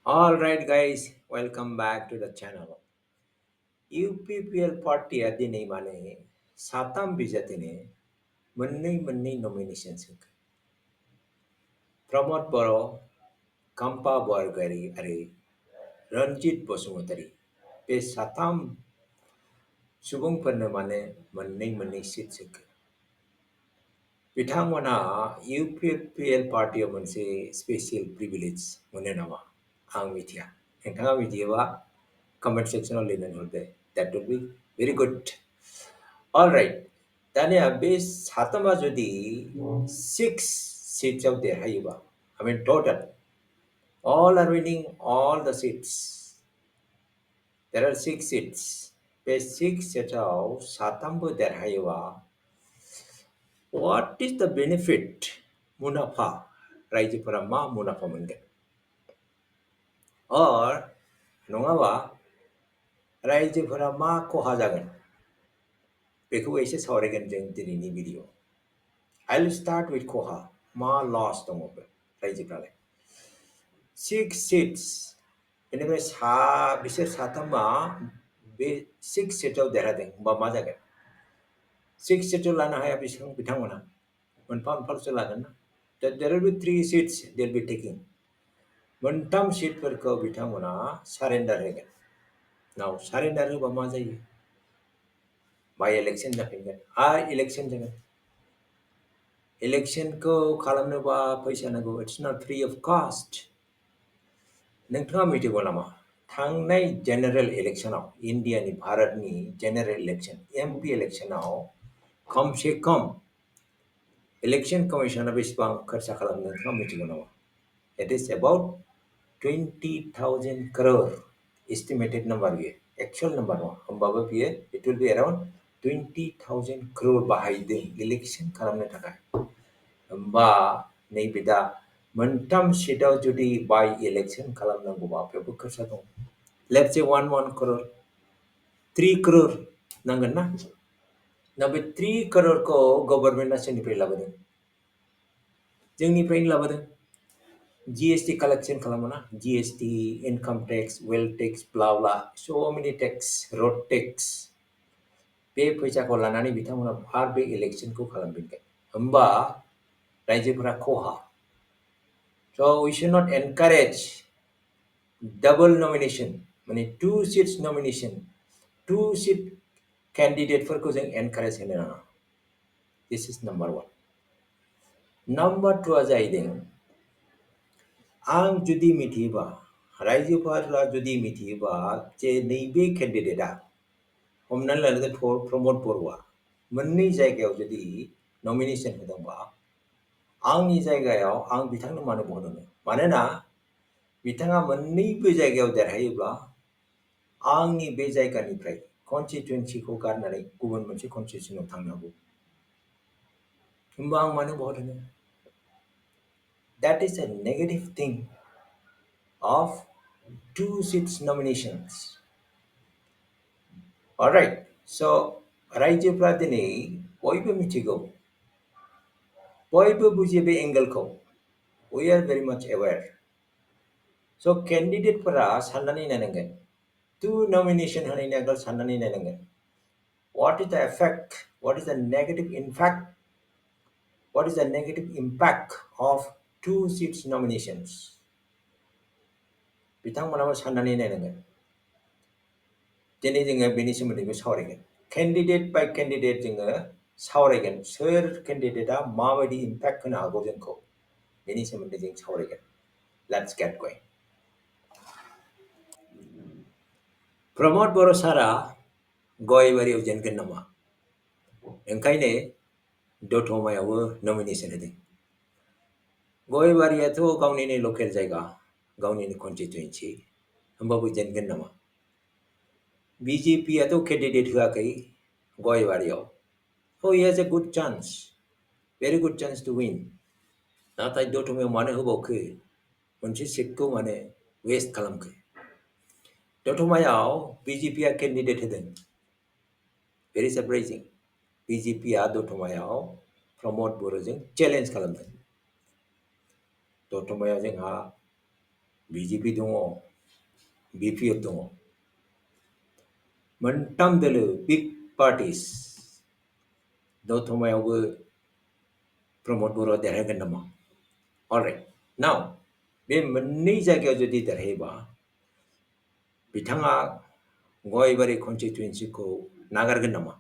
All right, guys, welcome back to the channel. UPPL party adine mane satam bijatine mannai nominations. Pramod Boro, Kampa Borgoyari, Ranjit Basumatary. Pe satam subungpanna mane mannai seat. बिथांमोना UPPL पार्टियाव मोनसे special privilege mono नामा आं मिथिया नोंथाङा मिथियोबा comment सेक्सनाव लिरनानै हरदो that would be very good. All right, दानिया बे साथामा जुदि 6 seatsआव देरहायोबा I mean total all are winning all the seats. There are 6 seats. Bay 6 seatsआव साथामबो देरहायोबा what is the benefit मुनाफा रायजोफोरा मा मुलाम्फा मोनगोन or नङाबा रायजोफोरा मा खहा जागोन बेखौ एसे सावरायगोन जों दिनैनि video I will start with खहा मा लस दङ रायजोफ्रालाय 6 seats बेनिफ्राय बिसोर साथामा बे 6 seatsआव देरहादों होमबा मा जागोन 6 seatsआव लानो हाया बिथांमोना मोनफा मोनफाल'सो लागोन ना there will be 3 seats they'll be taking मोनथाम सीटफोरखौ बिथांमोना सारेन्डार होगोन नाव सारेन्डार होबा मा जायो बाय इलेक्शन जाफिनगोन आरो इलेक्शन जागोन इलेक्शनखौ खालामनोबा फैसा नांगौ it's not free of cost नोंथाङा मिथिगौ नामा थांनाय जेनेरेल इलेक्शनाव इन्डियानि भारतनि जेनेरेल इलेक्शन एमपि इलेक्शनाव खम से खम इलेक्शन कमिशना बेसेबां खरसा खालामनो नोंथाङा मिथिगौ नामा it is about 20,000 crore estimated number बियो actual number नङा होमबाबो बियो it will be around 20,000 crore बाहायदों इलेक्शन खालामनो थाखाय होमबा नैबे दा मोनथाम सीटआव जुदि बाय इलेक्शन खालामनांगौबा बेयावबो खरसा दं लेट्स से 1 crore 3 crore नांगोन ना दा बे 3 crore-खौ गभर्नमेन्टआ सोरनिफ्राय लाबोदों जोंनिफ्रायनो लाबोदों GST collection kalamana, GST, income tax, wealth tax, blah blah, so many tax, road tax. बे फैसाखौ लानानै बिथांमोना आरो बे इलेक्शनखौ खालामफिनगोन होमबा रायजोफोरा खहा so we should not encourage double nomination माने 2 seats nomination 2 seat candidateफोरखौ जों encourage होनो नाङा this is number 1 number 2 जाहैदों आं जुदि मिथियोबा रायजोफोरा जुदि मिथियोबा जे नैबे केन्डिडेटआ हमनानै लादो प्रमोद बर'आ मोननै जायगायाव जुदि नमिनेशन होदोंबा आंनि जायगायाव आं बिथांनो मानो भट होनो मानोना बिथाङा मोननैबो जायगायाव देरहायोब्ला आंनि बे जायगानिफ्राय कन्स्टिट्युएन्सिखौ गारनानै गुबुन मोनसे कन्स्टिट्युएन्सियाव थांनो हागौ होमबा आं मानो भट होनो that is a negative thing of 2 seats nominations. Alright, so रायजोफ्रा दिनै बयबो मिथिगौ बयबो बुजियो बे एंगेलखौ we are very much aware. So candidateफोरा साननानै नायनांगोन 2 nomination होनायनि आगोल साननानै नायनांगोन what is the effect, what is the negative impact, what is the negative impact of 2 seats nominations बिथांमोनाबो साननानै नायनांगोन दिनै जोङो बेनि सोमोन्दैबो सावरायगोन केन्डिडेट बाय केन्डिडेट जोङो सावरायगोन सोर केन्डिडेटआ माबायदि इम्पेक्ट होनो हागौ जोंखौ बेनि सोमोन्दै जों सावरायगोन लेट्स गेट गोइं प्रमोद बर' सारा गयबारियाव जेनगोन नामा ओंखायनो दतमायावबो नमिनेशन होदों गयबारियाथ' गावनिनो लकेल जायगा गावनिनो कन्स्टिट्युएन्सि होमबाबो जेनगोन नामा BJPयाथ' केन्डिडेट होआखै गयबारियाव so he has a good chance very good chance to win नाथाय दतमायाव मानो होबावखो मोनसे सीटखौ माने वेस्ट खालामखो दतमायाव BJPया केन्डिडेट होदों very surprising BJPया दतमायाव प्रमोद बर'जों चेलेन्ज खालामदों दतमायाव जोंहा BJP दङ, BPF दङ. मोनथाम दोलो big parties दतमायावबो प्रमोद बर'आ देरहागोन नामा? Alright. Now, बे मोननै जायगायाव जुदि देरहायोबा बिथाङा गयबारि कन्स्टिटुएन्सिखौ नागारगोन नामा?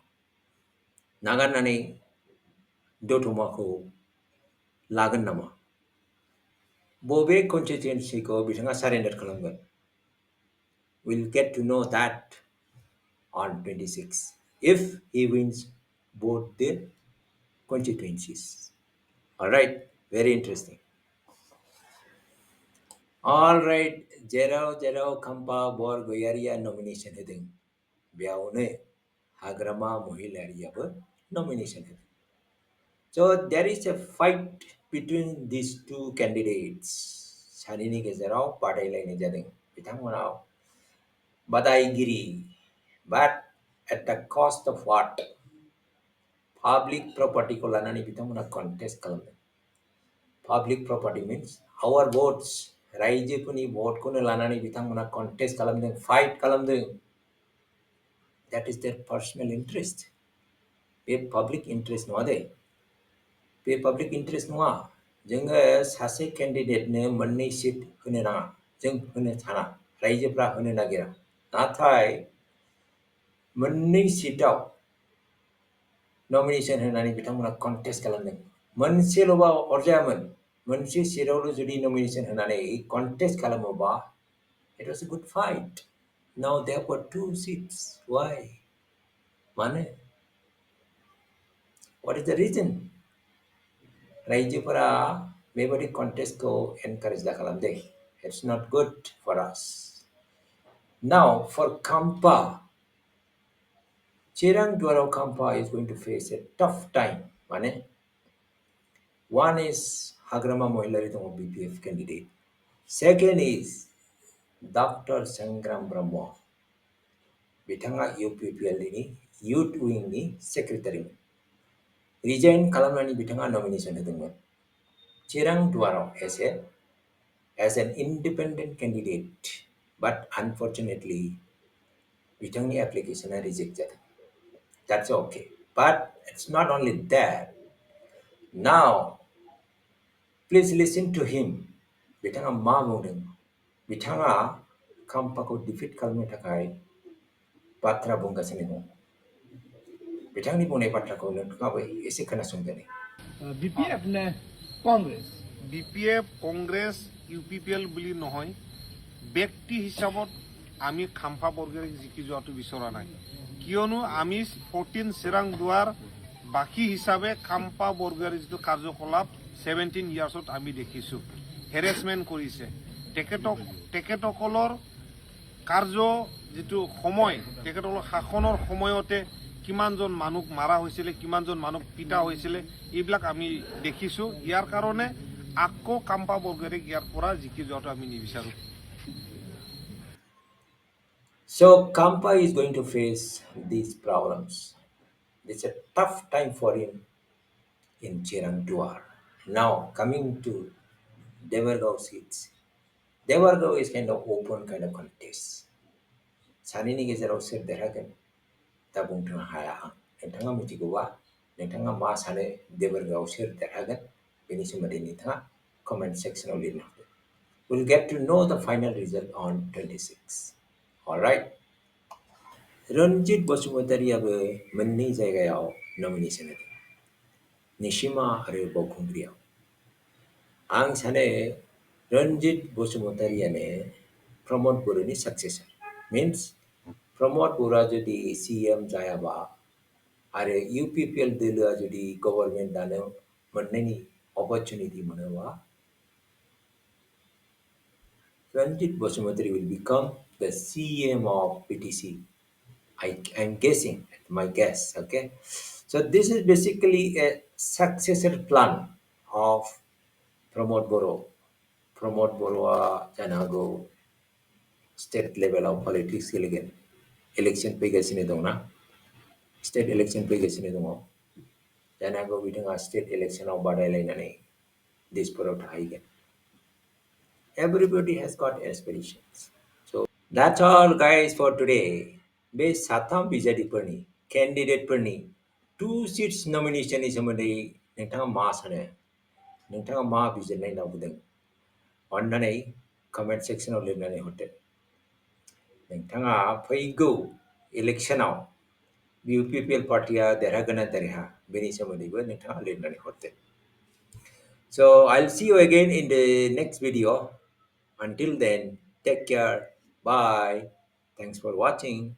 नागारनानै दतमाखौ लागोन नामा? बबे कन्स्टिटुएन्सिखौ बिथाङा सारेन्डार खालामगोन? We'll get to know that on 26 if he wins both the constituencies. Alright, very interesting. Alright, जेराव Kampa Borgoyari nomination होदों बेयावनो हाग्रामा महिलारियाबो nomination होदों. So there is a fight between these two candidates. सानैनि गेजेराव बादायलायनाय जादों. बिथांमोना बादायगिरि, but at the cost of what? Public property को लानानै बिथांमोना contest खालामदों. Public property means our votes. रायजोफोरनि भटखौनो लानानै बिथांमोना contest खालामदों, fight खालामदों. That is their personal interest. Bay public interest नङा दे. बे public interest नङा. जोङो सासे केन्डिडेटनो मोननै सिट होनो नाङा. जों होनो साना. रायजोफ्रा होनो नागिरा. नाथाय मोननै सिटआव नमिनेशन होनानै बिथांमोना contest खालामदों. मोनसेल'बा अरजायामोन. मोनसे सिटआवल' जुदि नमिनेशन होनानै contest खालामोबा it was a good fight. Now there were two seats. Why? मानो? What is the reason? रायजोफोरा बेबायदि contestखौ encourage दा खालामदों. It's not good for us. Now for Kampa, Chirang Dwarau Kampa is going to face a tough time. माने? One is Hagrama Mohilari dong BPF candidate. Second is Dr. Sangram Brahma. बिथाङा UPPL नि Youth Wing नि Secretary. Resign खालामनानै बिथाङा nomination होदोंमोन. Chirang Dwarau as an independent candidate, but unfortunately बिथांनि application reject जादों. That's okay. But it's not only that. Now, please listen to him. बिथाङा मा बुंदों? बिथाङा काम्पाखौ defeat खालामनो थाखाय बाथ्रा बुंगासिनो दं. बिथांनि बुंनाय बाथ्राखौ नोंथाङाबो एसे खोनासंदोनि. BPF ने कांग्रेस BPF कांग्रेस UPPL বুলি নহয় ব্যক্তি হিচাপত আমি খাম্পা বৰগয়াৰীক জিকি যোৱাটো বিচৰা নাই কিয়নো আমি 14 চিৰাং দুৱাৰ বাকি হিচাপে খাম্পা বৰগয়াৰী যিটো কাৰ্যকলাপ 17 ইয়াৰ্ছত আমি দেখিছো হেৰেসমেন্ট কৰিছে তেখেতসকলৰ কাৰ্য যিটো সময় তেখেতসকলৰ শাসনৰ সময়তে কিমানজন মানুহ মাৰা হৈছিল কিমানজন মানুহ পিটা হৈছিল এইবিলাক আমি দেখিছো ইয়াৰ কাৰণে আকৌ কাম্পা বৰগয়াৰীক ইয়াৰ পৰা জিকি যোৱাটো আমি নিবিচাৰো. So Kampa is going to face these problems. It's a tough time for him in Chirang Duar. Now coming to Devargaon seats. Devargaon is kind of open kind of contest. सानैनि गेजेराव सोर देरहागोन दा बुंथ'नो हाया आं. नोंथाङा मिथिगौबा नोंथाङा मा सानो देवरगावआव सोर देरहागोन बेनि सोमोन्दै नोंथाङा comment sectionआव लिरनो हागोन. We'll get to know the final result on 26. Alright. Ranjit Basumatary मोननै जायगायाव nomination होदों. निशिमा आरो बावखुंग्रियाव. आं सानो Ranjit Basumataryयानो Pramod Boroनि successor. Means Pramod Boro जुदि CM जायाबा आरो UPPL दोलोआ जुदि गभर्नमेन्ट दानो मोननायनि opportunity मोनोबा Ranjit Basumatary will become the CM of BTC. I'm guessing, my guess, okay? So this is basically a successor plan of Pramod Boro. Pramod Boro जानो हागौ state level of politics गेलेगोन. Election फैगासिनो दंना? State election फैगासिनो दङ. जानो हागौ बिथाङा state electionआव बादायलायनानै देशफोराव थाहैगोन. Everybody has got aspirations. So that's all guys for today. Base Satham Bijadi Perni, candidate Perni, 2 seats nomination is somebody Nintanga Masane, Nintanga Ma Bijay Nabudeng. On Nane, comment section of Linane Hotel. Nintanga Paigo, election now. UPPL party deragana deriha beni somebody Nintanga Linane Hotel. So I'll see you again in the next video. Until then, take care. Bye. Thanks for watching.